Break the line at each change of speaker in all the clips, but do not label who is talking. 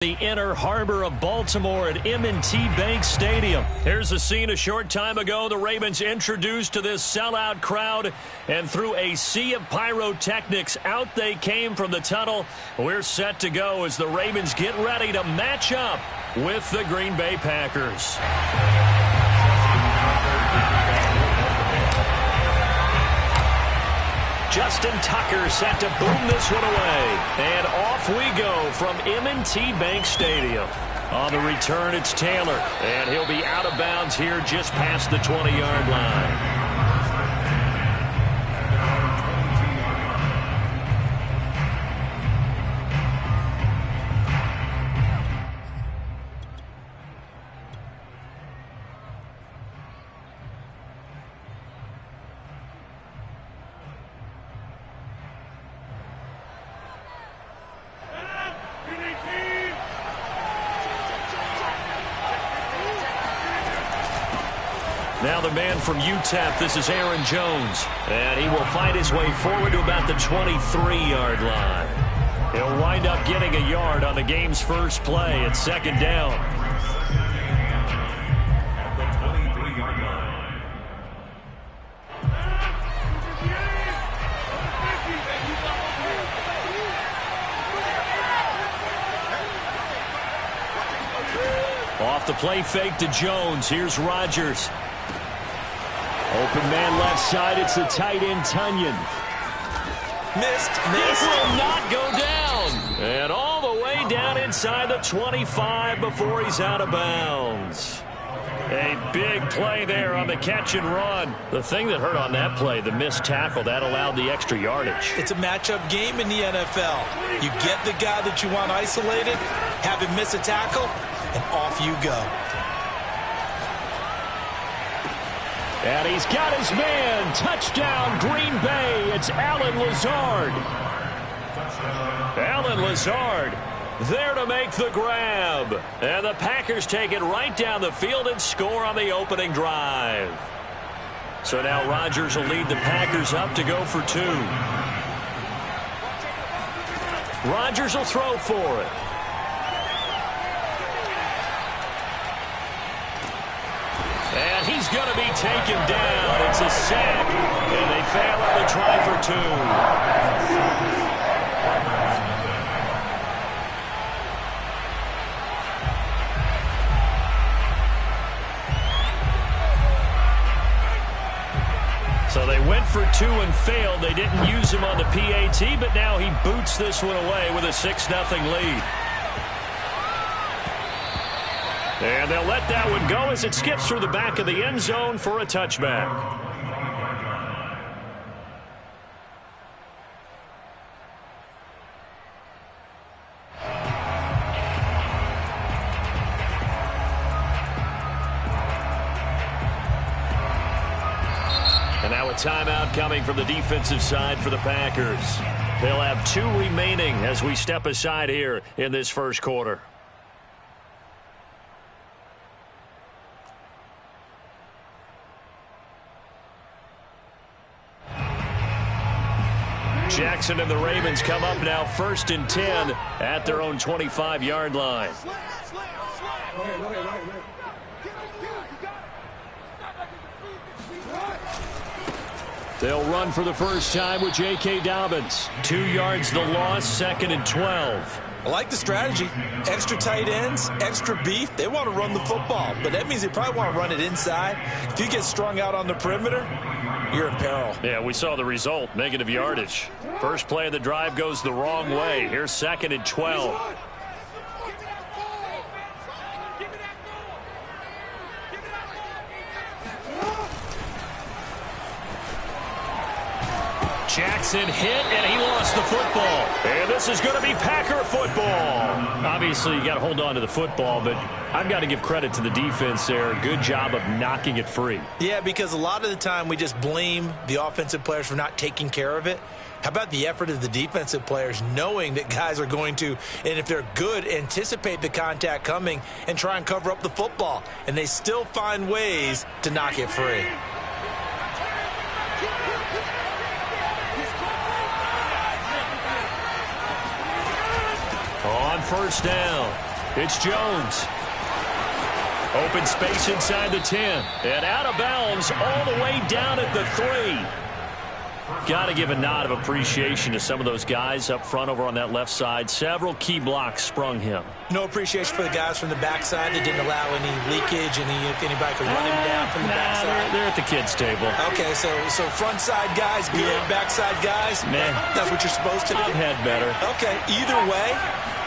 The inner harbor of Baltimore at M&T Bank Stadium. Here's a scene a short time ago. The Ravens introduced to this sellout crowd, and through a sea of pyrotechnics, out they came from the tunnel. We're set to go as the Ravens get ready to match up with the Green Bay Packers. Justin Tucker set to boom this one away. And off we go from M&T Bank Stadium. On the return, it's Taylor. And he'll be out of bounds here just past the 20-yard line. Now the man from UTEP, this is Aaron Jones. And he will fight his way forward to about the 23-yard line. He'll wind up getting a yard on the game's first play at second down. Off the play fake to Jones. Here's Rodgers. Open man left side. It's the tight end, Tunyon.
Missed.
This will not go down. And all the way down inside the 25 before he's out of bounds. A big play there on the catch and run. The thing that hurt on that play, the missed tackle, that allowed the extra yardage.
It's a matchup game in the NFL. You get the guy that you want isolated, have him miss a tackle, and off you go.
And he's got his man. Touchdown, Green Bay. It's Allen Lazard. Allen Lazard there to make the grab. And the Packers take it right down the field and score on the opening drive. So now Rodgers will lead the Packers up to go for two. Rodgers will throw for it. And he's going to be taken down. It's a sack, and they fail on the try for two. So they went for two and failed. They didn't use him on the PAT, but now he boots this one away with a 6-0 lead. And they'll let that one go as it skips through the back of the end zone for a touchback. And now a timeout coming from the defensive side for the Packers. They'll have two remaining as we step aside here in this first quarter. Jackson and the Ravens come up now 1st and 10 at their own 25-yard line. They'll run for the first time with J.K. Dobbins. 2 yards the loss, 2nd and 12.
I like the strategy. Extra tight ends, extra beef. They want to run the football, but that means they probably want to run it inside. If you get strung out on the perimeter, you're in peril.
Yeah, we saw the result, negative yardage. First play of the drive goes the wrong way. Here's 2nd and 12. Jackson hit, and he lost the football. And this is going to be Packer football. Obviously, you got to hold on to the football, but I've got to give credit to the defense there. Good job of knocking it free.
Yeah, because a lot of the time we just blame the offensive players for not taking care of it. How about the effort of the defensive players knowing that guys are going to, and if they're good, anticipate the contact coming and try and cover up the football. And they still find ways to knock it free.
On first down, It's Jones. Open space inside the 10. And out of bounds all the way down at the 3. Got to give a nod of appreciation to some of those guys up front over on that left side. Several key blocks sprung him.
No appreciation for the guys from the backside that didn't allow any leakage, and anybody could run him down from the backside.
They're at the kids' table.
Okay, so front side guys good, backside guys,
nah.
That's what you're supposed to do.
I've had better.
Okay, either way,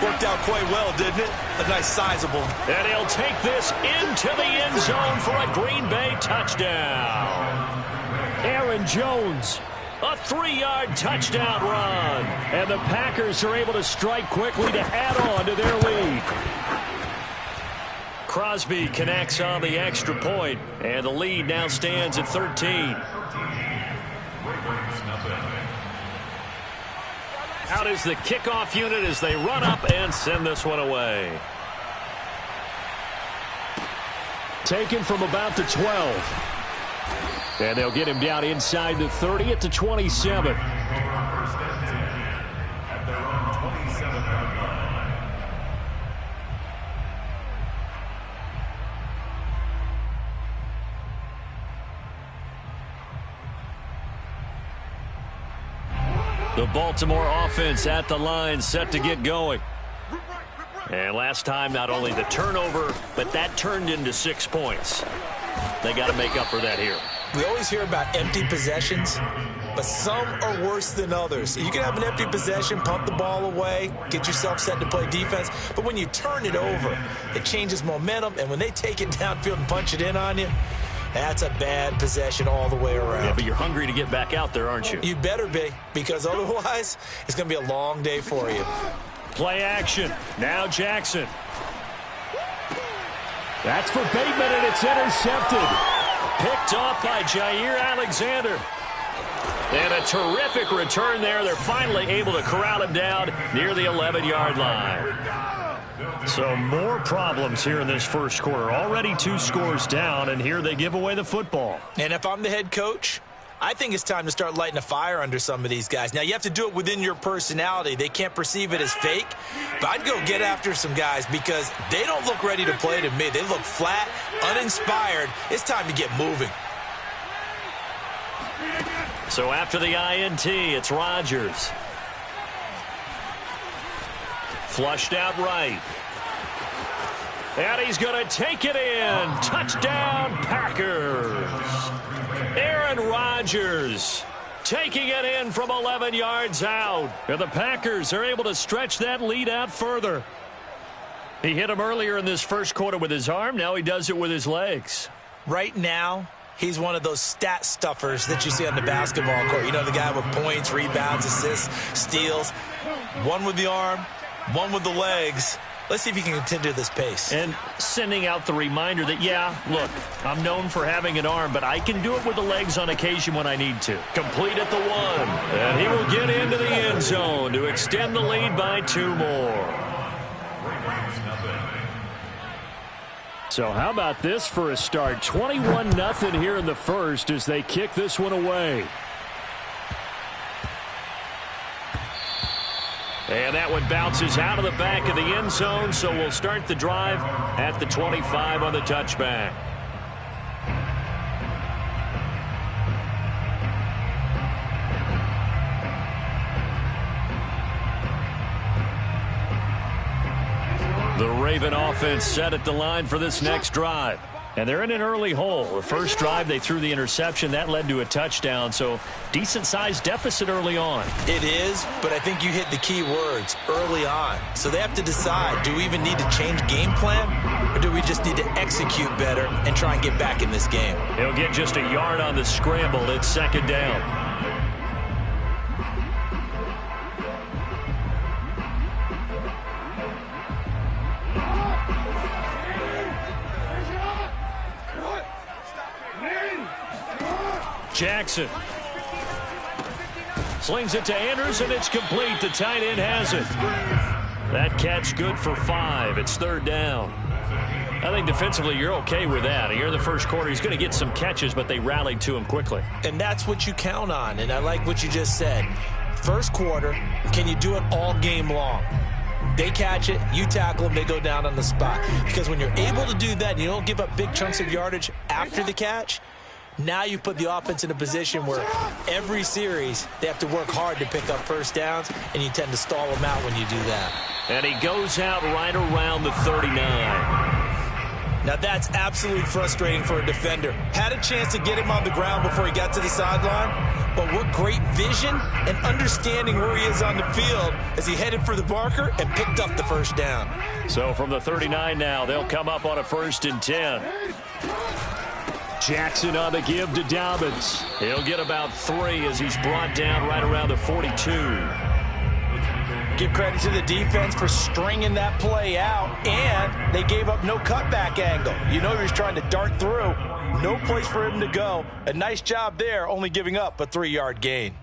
worked out quite well, didn't it? A nice sizable.
And he'll take this into the end zone for a Green Bay touchdown. Aaron Jones. A 3-yard touchdown run. And the Packers are able to strike quickly to add on to their lead. Crosby connects on the extra point, and the lead now stands at 13. Out is the kickoff unit as they run up and send this one away. Taken from about the 12. And they'll get him down inside the 30 at the 27. The Baltimore offense at the line, set to get going. And last time, not only the turnover, but that turned into 6 points. They got to make up for that here.
We always hear about empty possessions, but some are worse than others. You can have an empty possession, pump the ball away, get yourself set to play defense, but when you turn it over, it changes momentum, and when they take it downfield and punch it in on you, that's a bad possession all the way around.
Yeah, but you're hungry to get back out there, aren't you?
You better be, because otherwise, it's going to be a long day for you.
Play action. Now Jackson. That's for Bateman, and it's intercepted. Picked off by Jair Alexander. And a terrific return there. They're finally able to corral him down near the 11-yard line. So more problems here in this first quarter. Already 2 scores down, and here they give away the football.
And if I'm the head coach, I think it's time to start lighting a fire under some of these guys. Now, you have to do it within your personality. They can't perceive it as fake. But I'd go get after some guys because they don't look ready to play to me. They look flat, uninspired. It's time to get moving.
So after the INT, it's Rodgers. Flushed out right. And he's going to take it in. Touchdown, Packers. Aaron Rodgers taking it in from 11 yards out. And the Packers are able to stretch that lead out further. He hit him earlier in this first quarter with his arm. Now he does it with his legs.
Right now, he's one of those stat stuffers that you see on the basketball court. You know, the guy with points, rebounds, assists, steals. One with the arm, one with the legs. Let's see if he can continue this pace.
And sending out the reminder that, yeah, look, I'm known for having an arm, but I can do it with the legs on occasion when I need to. Complete at the 1. And he will get into the end zone to extend the lead by 2 more. So how about this for a start? 21-0 here in the first as they kick this one away. And that one bounces out of the back of the end zone, so we'll start the drive at the 25 on the touchback. The Raven offense set at the line for this next drive. And they're in an early hole. The first drive, they threw the interception. That led to a touchdown, so decent-sized deficit early on.
It is, but I think you hit the key words, early on. So they have to decide, do we even need to change game plan, or do we just need to execute better and try and get back in this game?
He'll get just a yard on the scramble. It's second down. Jackson slings it to Andrews, and it's complete. The tight end has it. That catch good for 5. It's third down. I think defensively you're okay with that. Here in the first quarter, he's going to get some catches, but they rallied to him quickly.
And that's what you count on, and I like what you just said. First quarter, can you do it all game long? They catch it, you tackle them, they go down on the spot. Because when you're able to do that, and you don't give up big chunks of yardage after the catch, now you put the offense in a position where every series they have to work hard to pick up first downs, and you tend to stall them out when you do that.
And he goes out right around the 39.
Now that's absolutely frustrating for a defender. Had a chance to get him on the ground before he got to the sideline, but what great vision and understanding where he is on the field as he headed for the marker and picked up the first down.
So from the 39 now, they'll come up on a 1st and 10. Jackson on the give to Dobbins. He'll get about 3 as he's brought down right around the 42.
Give credit to the defense for stringing that play out, and they gave up no cutback angle. You know he was trying to dart through. No place for him to go. A nice job there, only giving up a 3-yard gain.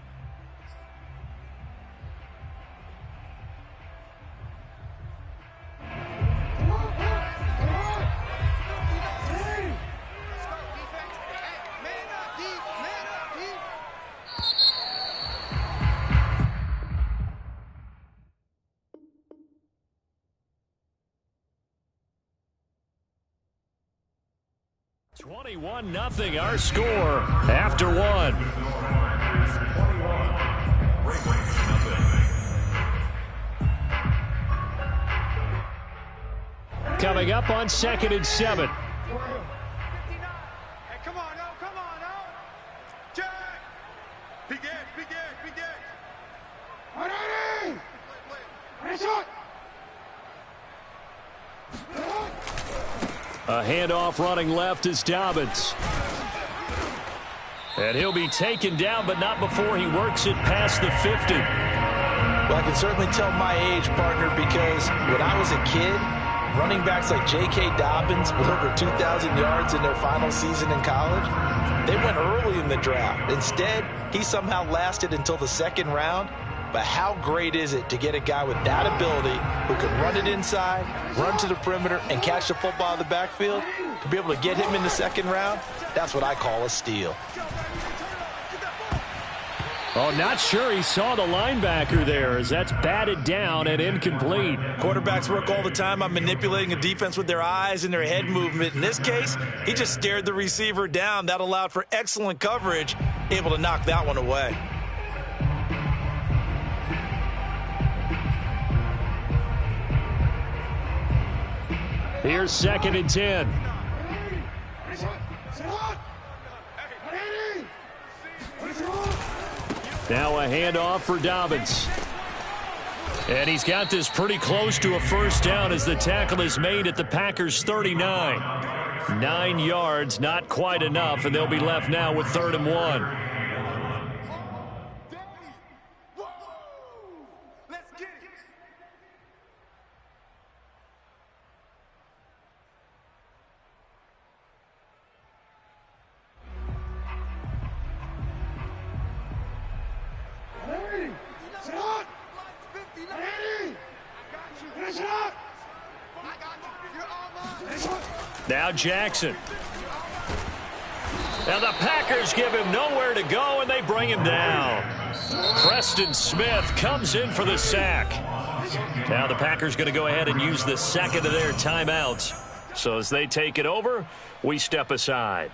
(21-0) our score after 1. Coming up on 2nd and 7.
Hey, come on now. Check. Begin. Ready. Shot.
A handoff running left is Dobbins. And he'll be taken down, but not before he works it past the 50.
Well, I can certainly tell my age, partner, because when I was a kid, running backs like J.K. Dobbins with over 2,000 yards in their final season in college, they went early in the draft. Instead, he somehow lasted until the 2nd round. But how great is it to get a guy with that ability who can run it inside, run to the perimeter, and catch the football in the backfield? To be able to get him in the 2nd round, that's what I call a steal.
Oh, not sure he saw the linebacker there as that's batted down and incomplete.
Quarterbacks work all the time on manipulating a defense with their eyes and their head movement. In this case, he just stared the receiver down. That allowed for excellent coverage, able to knock that one away.
Here's 2nd and 10. Now a handoff for Dobbins. And he's got this pretty close to a first down as the tackle is made at the Packers' 39. 9 yards, not quite enough, and they'll be left now with 3rd and 1. Now Jackson. Now the Packers give him nowhere to go, and they bring him down. Preston Smith comes in for the sack. Now the Packers going to go ahead and use the 2nd of their timeouts. So as they take it over, we step aside.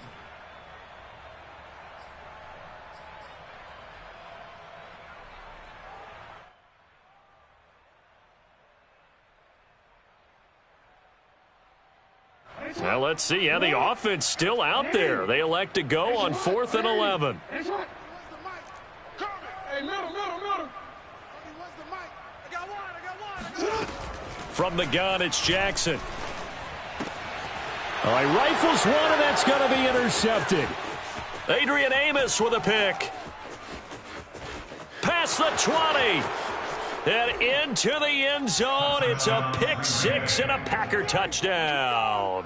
Well, let's see. Yeah, the offense still out there. They elect to go on 4th and 11. From the gun, it's Jackson. All right, rifles one, and that's going to be intercepted. Adrian Amos with a pick. Past the 20. And into the end zone. It's a pick 6 and a Packer touchdown.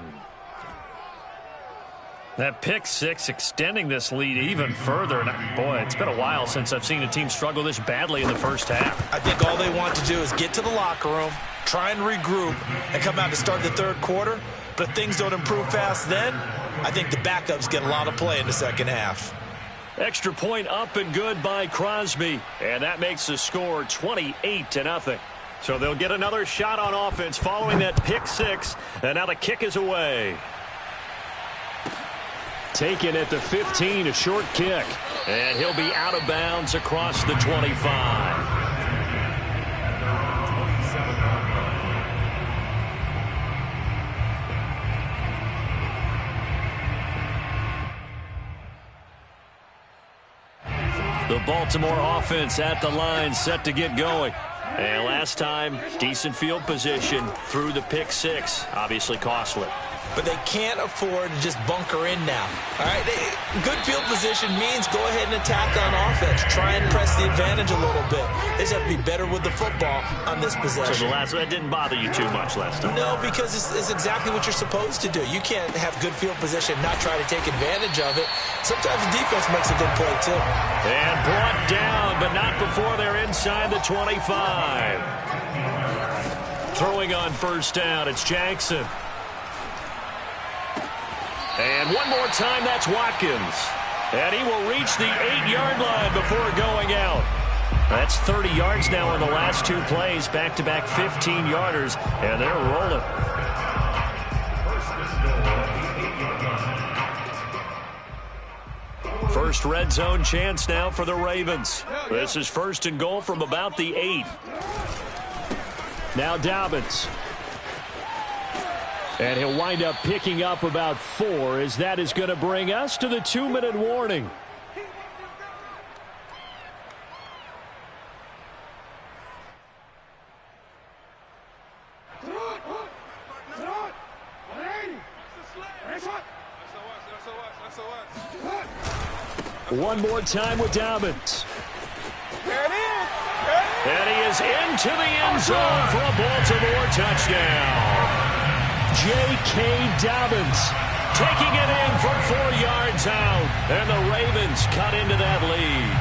That pick 6 extending this lead even further. And boy, it's been a while since I've seen a team struggle this badly in the first half.
I think all they want to do is get to the locker room, try and regroup, and come out to start the 3rd quarter. But if things don't improve fast then, I think the backups get a lot of play in the 2nd half.
Extra point up and good by Crosby. And that makes the score 28-0. So they'll get another shot on offense following that pick six. And now the kick is away. Taken at the 15, a short kick. And he'll be out of bounds across the 25. The Baltimore offense at the line, set to get going. And last time, decent field position through the pick six. Obviously costly.
But they can't afford to just bunker in now. All right, good field position means go ahead and attack on offense. Try and press the advantage a little bit. They just have to be better with the football on this possession.
So that didn't bother you too much last time?
No, because it's exactly what you're supposed to do. You can't have good field position and not try to take advantage of it. Sometimes the defense makes a good play, too.
And brought down, but not before they're inside the 25. Throwing on first down, it's Jackson. And one more time, that's Watkins. And he will reach the 8-yard line before going out. That's 30 yards now in the last two plays, back-to-back 15-yarders, and they're rolling. First red zone chance now for the Ravens. This is first and goal from about the 8. Now Dobbins. And he'll wind up picking up about 4, as that is going to bring us to the 2-minute warning. One more time with Dobbins. And he is into the end zone for a Baltimore touchdown. J.K. Dobbins taking it in from 4 yards out. And the Ravens cut into that lead.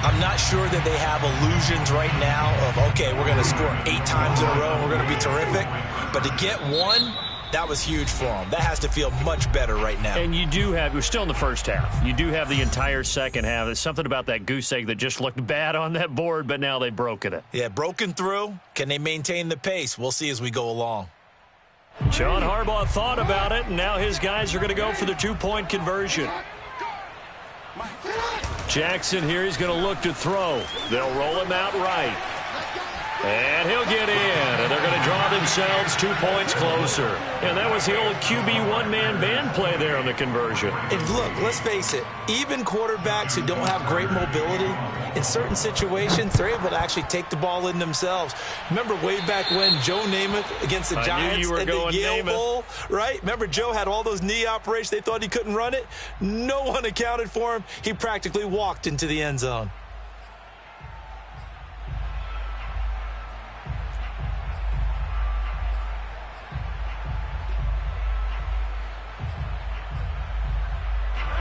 I'm not sure that they have illusions right now of, okay, we're going to score 8 times in a row and we're going to be terrific. But to get one, that was huge for them. That has to feel much better right now.
And you do have, we're still in the first half. You do have the entire second half. There's something about that goose egg that just looked bad on that board, but now they've broken it.
Yeah, broken through. Can they maintain the pace? We'll see as we go along.
John Harbaugh thought about it, and now his guys are going to go for the 2-point conversion. Jackson here, he's going to look to throw. They'll roll him out right. And he'll get in, and they're going to draw themselves 2 points closer. And that was the old QB one-man band play there on the conversion.
And look, let's face it, even quarterbacks who don't have great mobility, in certain situations, they're able to actually take the ball in themselves. Remember way back when Joe Namath against the Giants and the Yale Bowl, right? Remember Joe had all those knee operations. They thought he couldn't run it. No one accounted for him. He practically walked into the end zone.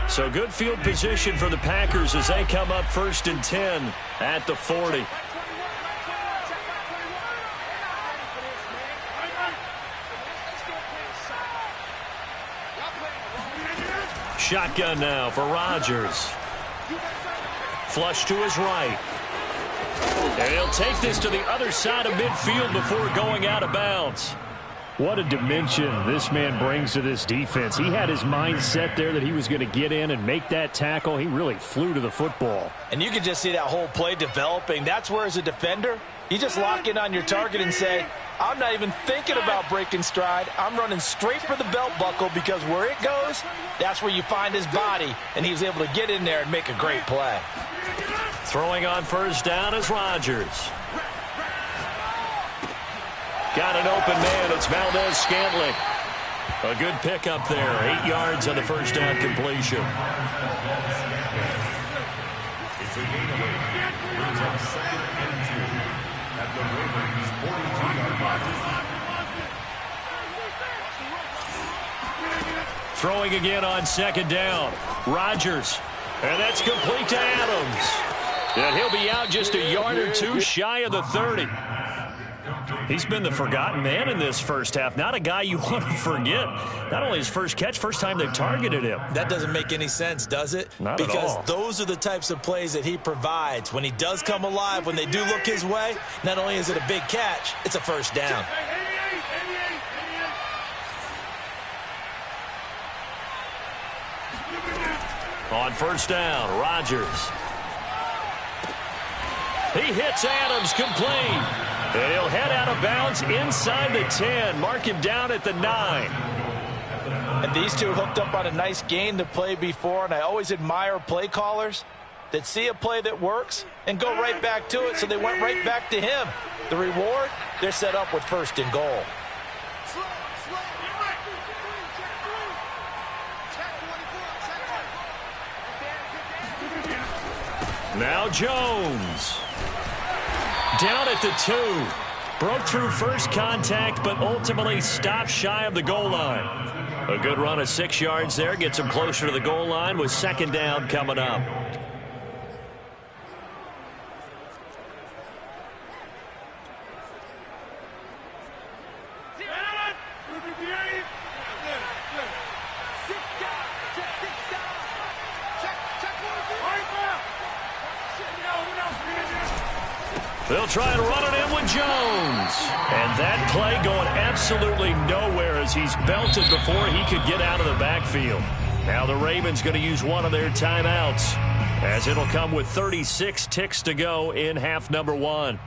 So good field position for the Packers as they come up 1st and 10 at the 40. Shotgun now for Rodgers. Flush to his right. And he'll take this to the other side of midfield before going out of bounds. What a dimension this man brings to this defense. He had his mindset there that he was going to get in and make that tackle. He really flew to the football.
And you can just see that whole play developing. That's where, as a defender, you just lock in on your target and say, I'm not even thinking about breaking stride. I'm running straight for the belt buckle, because where it goes, that's where you find his body. And he was able to get in there and make a great play.
Throwing on first down is Rodgers. Got an open man. It's Valdez-Scantling. A good pickup there. 8 yards on the first down completion. It's a gain of 8. Brings up 2nd and 2 at the Ravens 42-yard line. Throwing again on 2nd down. Rodgers. And that's complete to Adams. And he'll be out just a yard or two shy of the 30. He's been the forgotten man in this first half. Not a guy you want to forget. Not only his first catch, first time they've targeted him.
That doesn't make any sense, does it?
Not at all.
Because those are the types of plays that he provides. When he does come alive, when they do look his way, not only is it a big catch, it's a first down.
On first down, Rodgers. He hits Adams complete. And he'll head out of bounds inside the 10. Mark him down at the 9.
And these two hooked up on a nice gain to play before, and I always admire play callers that see a play that works and go right back to it, so they went right back to him. The reward, they're set up with first and goal.
Now Jones. Down at the 2. Broke through first contact, but ultimately stopped shy of the goal line. A good run of 6 yards there. Gets him closer to the goal line with second down coming up. They'll try and run it in with Jones. And that play going absolutely nowhere as he's belted before he could get out of the backfield. Now the Ravens going to use one of their timeouts, as it'll come with 36 ticks to go in half number 1.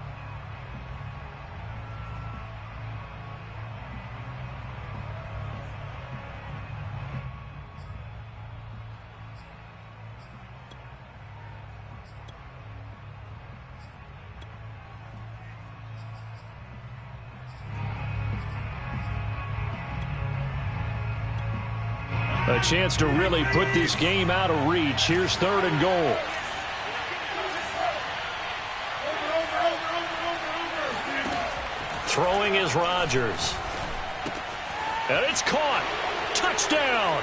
A chance to really put this game out of reach. Here's third and goal. Throwing is Rodgers. And it's caught. Touchdown.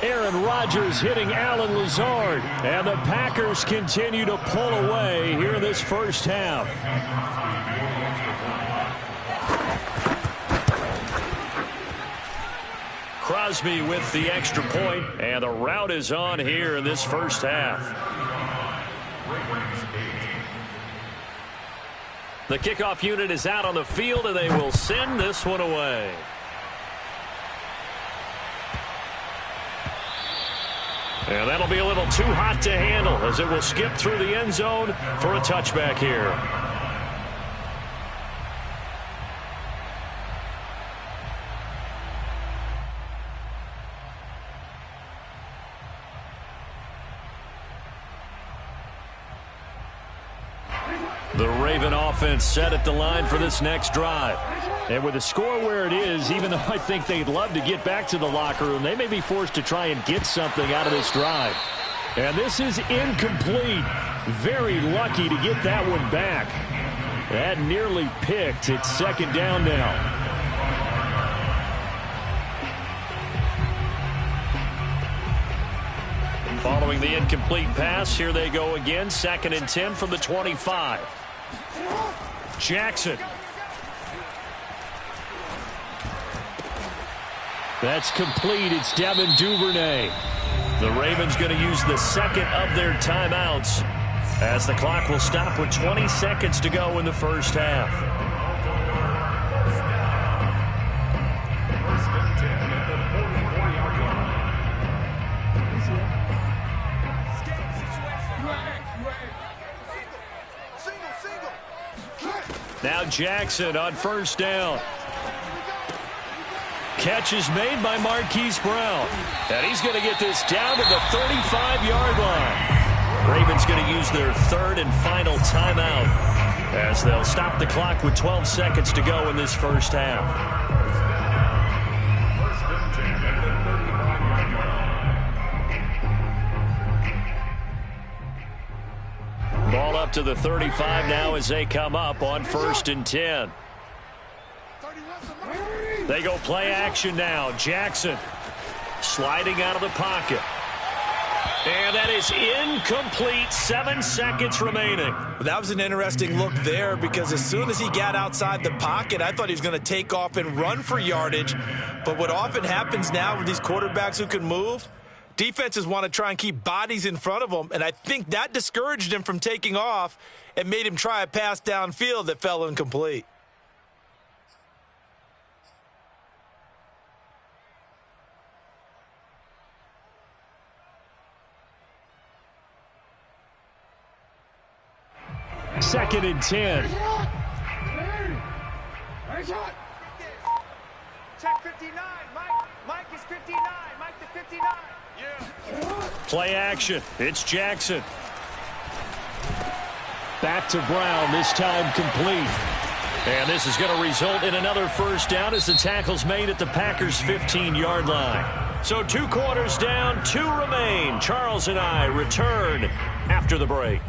Aaron Rodgers hitting Allen Lazard. And the Packers continue to pull away here in this first half. Crosby with the extra point, and the rout is on here in this first half. The kickoff unit is out on the field, and they will send this one away. And that'll be a little too hot to handle as it will skip through the end zone for a touchback here. The Raven offense set at the line for this next drive. And with the score where it is, even though I think they'd love to get back to the locker room, they may be forced to try and get something out of this drive. And this is incomplete. Very lucky to get that one back. That nearly picked. It's second down now. Following the incomplete pass, here they go again. 2nd and 10 from the 25. Jackson. That's complete. It's Devin Duvernay. The Ravens going to use the second of their timeouts as the clock will stop with 20 seconds to go in the first half. Now Jackson on first down. Catch is made by Marquise Brown. And he's going to get this down to the 35-yard line. Ravens going to use their third and final timeout as they'll stop the clock with 12 seconds to go in this first half. Ball up to the 35 now as they come up on 1st and 10. They go play action now. Jackson sliding out of the pocket. And that is incomplete. 7 seconds remaining.
That was an interesting look there because as soon as he got outside the pocket, I thought he was going to take off and run for yardage. But what often happens now with these quarterbacks who can move, defenses want to try and keep bodies in front of them, and I think that discouraged him from taking off and made him try a pass downfield that fell incomplete.
Second and 10.
Check 59. Mike is 59. Mike to 59. Yeah.
Play action. It's Jackson. Back to Brown, this time complete. And this is going to result in another first down as the tackle's made at the Packers' 15-yard line. So 2 quarters down, 2 remain. Charles and I return after the break.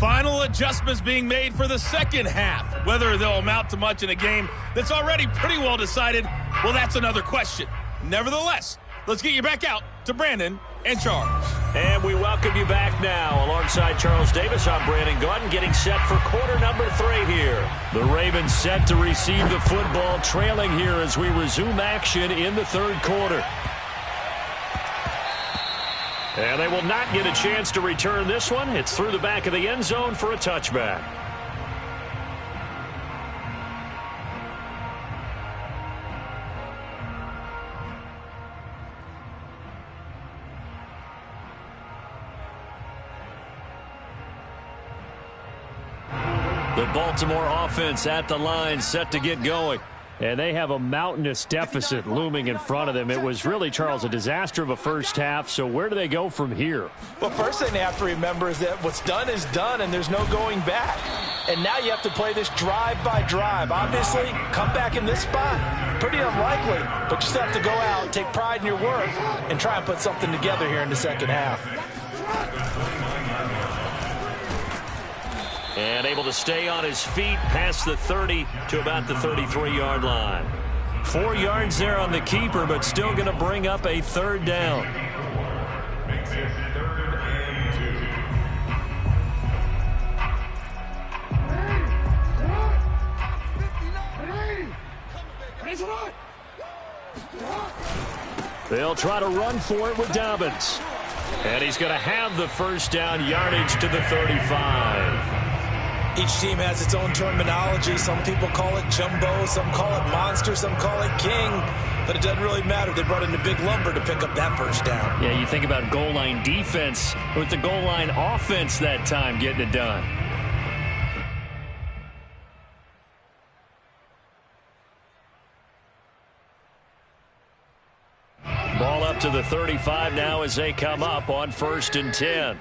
Final adjustments being made for the second half. Whether they'll amount to much in a game that's already pretty well decided, well, that's another question. Nevertheless, let's get you back out to Brandon and Charles.
And we welcome you back now. Alongside Charles Davis, I'm Brandon Gaudin, getting set for quarter number 3 here. The Ravens set to receive the football, trailing here as we resume action in the third quarter. And they will not get a chance to return this one. It's through the back of the end zone for a touchback. The Baltimore offense at the line, set to get going. And they have a mountainous deficit looming in front of them. It was really, Charles, a disaster of a first half. So where do they go from here?
Well, first thing they have to remember is that what's done is done, and there's no going back. And now you have to play this drive by drive. Obviously, come back in this spot, pretty unlikely. But you still have to go out, take pride in your work, and try and put something together here in the second half.
And able to stay on his feet past the 30 to about the 33-yard line. 4 yards there on the keeper, but still going to bring up a third down.
Makes it 3rd and
2. They'll try to run for it with Dobbins. And he's going to have the first down, yardage to the 35.
Each team has its own terminology. Some people call it jumbo, some call it monster, some call it king. But it doesn't really matter. They brought in the big lumber to pick up that first down.
Yeah, you think about goal line defense with the goal line offense that time getting it done. Ball up to the 35 now as they come up on 1st and 10.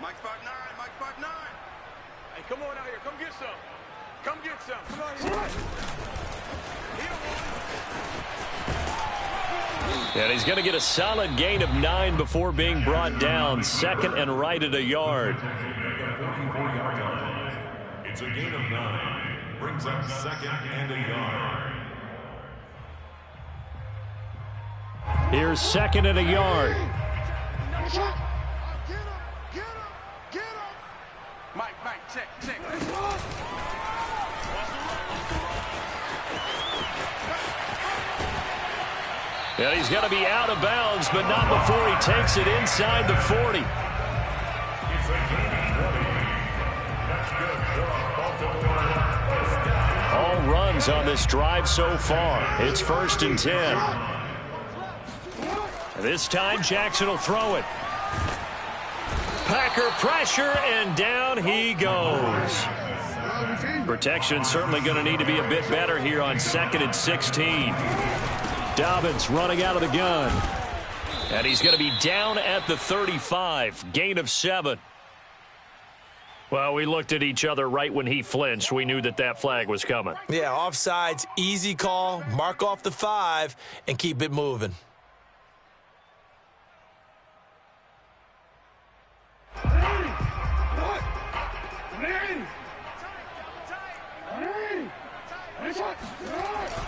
Mike's 5'9", Mike's 5'9". Hey, come on out here. Come get some. Come get some. Come on here.
And he's going to get a solid gain of 9 before being brought down. 2nd and right at a yard.
It's a gain of 9. Brings up 2nd and a yard.
Here's 2nd and a yard.
Mike, check.
And he's going to be out of bounds, but not before he takes it inside the 40.
It's a gain of 20. That's good for Baltimore.
All runs on this drive so far. It's 1st and 10. This time Jackson will throw it. Packer pressure, and down he goes. Protection certainly going to need to be a bit better here on 2nd and 16. Dobbins running out of the gun. And he's going to be down at the 35. Gain of 7. Well, we looked at each other right when he flinched. We knew that that flag was coming.
Yeah, offsides, easy call. Mark off the 5 and keep it moving.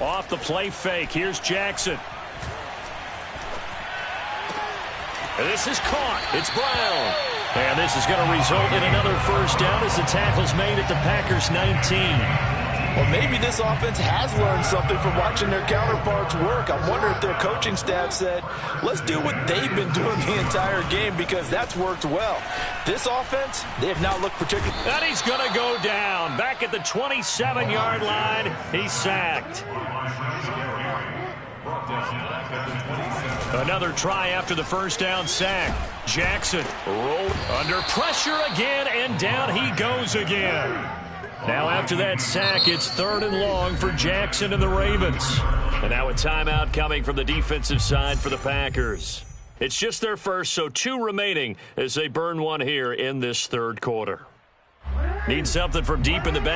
Off the play fake. Here's Jackson. And this is caught. It's Brown. And this is going to result in another first down as the tackle's made at the Packers' 19.
Well, maybe this offense has learned something from watching their counterparts work. I wonder if their coaching staff said, let's do what they've been doing the entire game because that's worked well. This offense, they have not looked particularly.
And he's going to go down. Back at the 27-yard line, he's sacked. Another try after the first down sack. Jackson rolled under pressure again, and down he goes again. Now after that sack, it's 3rd and long for Jackson and the Ravens. And now a timeout coming from the defensive side for the Packers. It's just their first, so 2 remaining as they burn one here in this 3rd quarter. Need something from deep in the back.